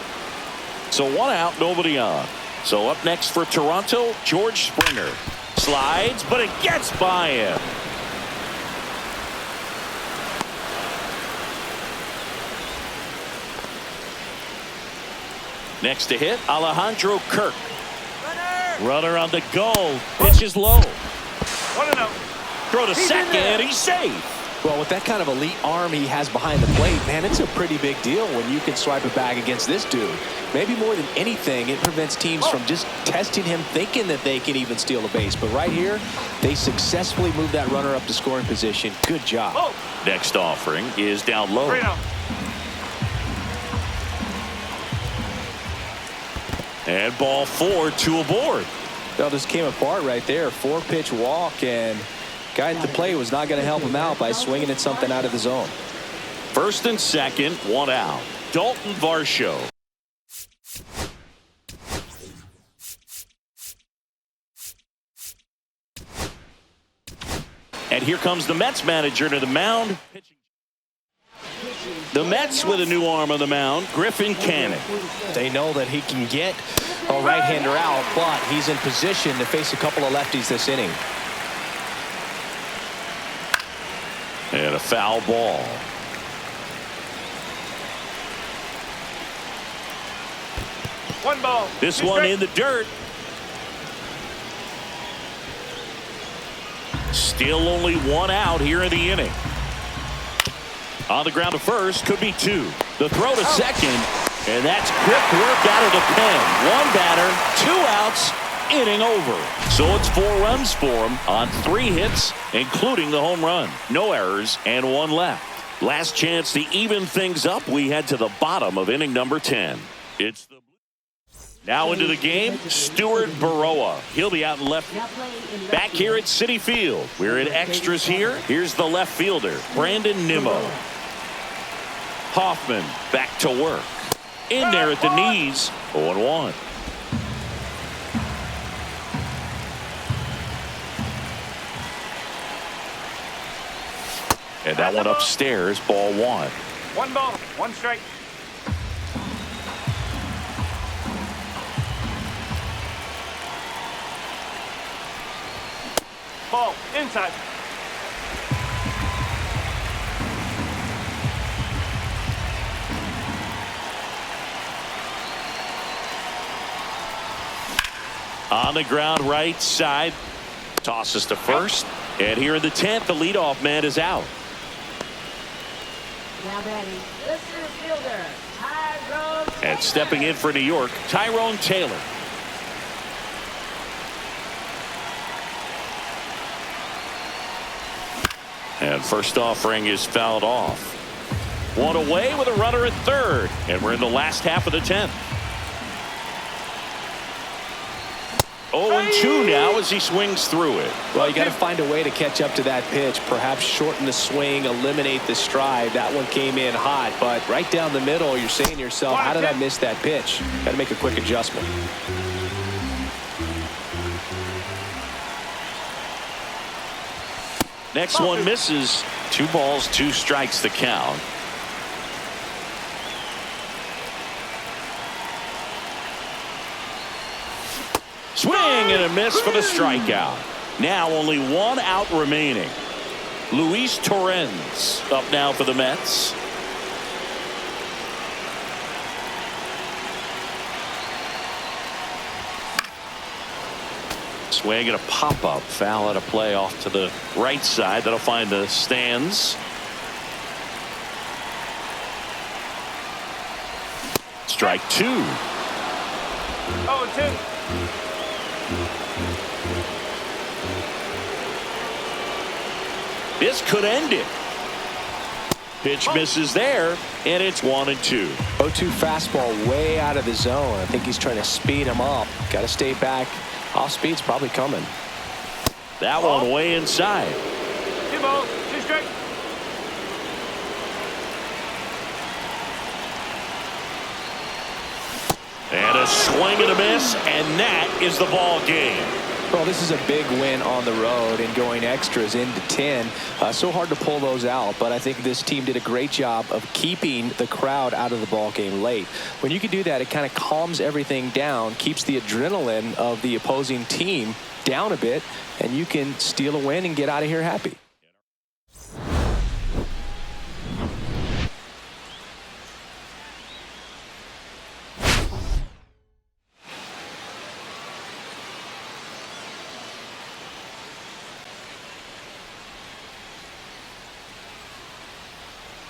So 1 out, nobody on. So up next for Toronto, George Springer. Slides, but it gets by him. Next to hit, Alejandro Kirk. Runner on the goal. Pitch is low. 1-0. Throw to second. He's safe. Well, with that kind of elite arm he has behind the plate, man, it's a pretty big deal when you can swipe it back against this dude. Maybe more than anything, it prevents teams from just testing him, thinking that they can even steal a base. But right here, they successfully moved that runner up to scoring position. Good job. Next offering is down low. 3-0. And ball 4, 2 aboard. Well, just came apart right there. 4-pitch walk, and guy at the plate was not going to help him out by swinging at something out of the zone. First and second, 1 out. Dalton Varsho. And here comes the Mets manager to the mound. The Mets with a new arm on the mound, Griffin Canning. They know that he can get a right-hander out, but he's in position to face a couple of lefties this inning. And a foul ball. One ball. This one in the dirt. Still only 1 out here in the inning. On the ground to first, could be 2. The throw to second, and that's quick work out of the pen. 1 batter, 2 outs, inning over. So it's 4 runs for him on 3 hits, including the home run. No errors and 1 left. Last chance to even things up. We head to the bottom of inning number 10. It's the now into the game, Stuart Baroa. He'll be out in left. Back here at Citi Field. We're in extras here. Here's the left fielder, Brandon Nimmo. Hoffman back to work. In there at the knees, 0-1. And that one upstairs, ball 1. 1 ball, 1 strike. Ball inside. On the ground right side. Tosses to first. And here in the 10th, the leadoff man is out. Now batting, the center fielder, Tyrone Taylor. And stepping in for New York, Tyrone Taylor. And first offering is fouled off. 1 away with a runner at third. And we're in the last half of the 10th. 0-2 now as he swings through it. Well, you got to find a way to catch up to that pitch. Perhaps shorten the swing, eliminate the stride. That one came in hot, but right down the middle, you're saying to yourself, how did I miss that pitch? Got to make a quick adjustment. Next one misses. 2 balls, 2 strikes the count. Swing and a miss for the strikeout. Now only 1 out remaining. Luis Torrens up now for the Mets. Swing and a pop-up. Foul at a play off to the right side. That'll find the stands. Strike 2. 0-2. This could end it. Pitch misses there, and it's 1-2. 0-2 fastball way out of the zone. I think he's trying to speed him up. Got to stay back. Off speed's probably coming. That one way inside. 2 balls, 2 strikes. And a swing and a miss, and that is the ball game. Well, this is a big win on the road and going extras into 10. So hard to pull those out, but I think this team did a great job of keeping the crowd out of the ball game late. When you can do that, it kind of calms everything down, keeps the adrenaline of the opposing team down a bit, and you can steal a win and get out of here happy.